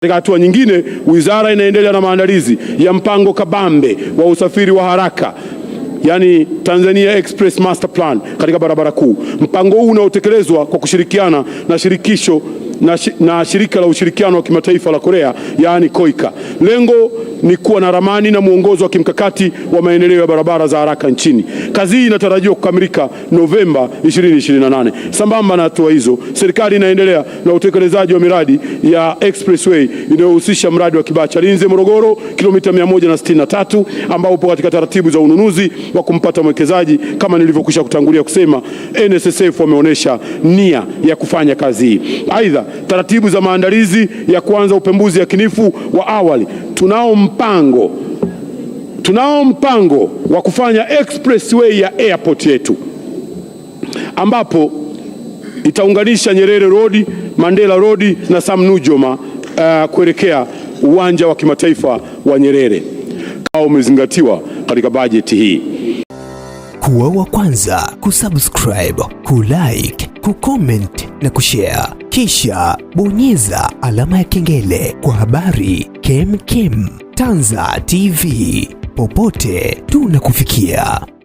Katika hatua nyingine, wizara inaendelea na maandalizi ya mpango kabambe wa usafiri wa haraka, yani Tanzania Express Master Plan katika barabara kuu. Mpango huu unaotekelezwa kwa kushirikiana na shirika la ushirikiano wa kimataifa la Korea, yani KOICA. Lengo ni kuwa na ramani na mwongozo wa kimkakati wa maendeleo ya barabara za haraka nchini. Kazi hii inatarajiwa kukamilika Novemba 2028. Sambamba na hatua hizo, serikali inaendelea na utekelezaji wa miradi ya expressway inayohusisha mradi wa Kibaha Chalinze Morogoro kilomita 163 ambao upo katika taratibu za ununuzi wa kumpata mwekezaji. Kama nilivyokwisha kutangulia kusema, NSSF wameonyesha nia ya kufanya kazi hii. Aidha, taratibu za maandalizi ya kuanza upembuzi yakinifu wa awali. Tunao mpango wa kufanya expressway ya airport yetu ambapo itaunganisha Nyerere Road, Mandela Road na Sam Nujoma kuelekea uwanja wa kimataifa wa Nyerere. Kama umezingatiwa katika bajeti hii. Kuwa wa kwanza kusubscribe, kulike, kucomment na kushare, kisha bonyeza alama ya kengele kwa habari KemKem Tanza TV, popote tunakufikia.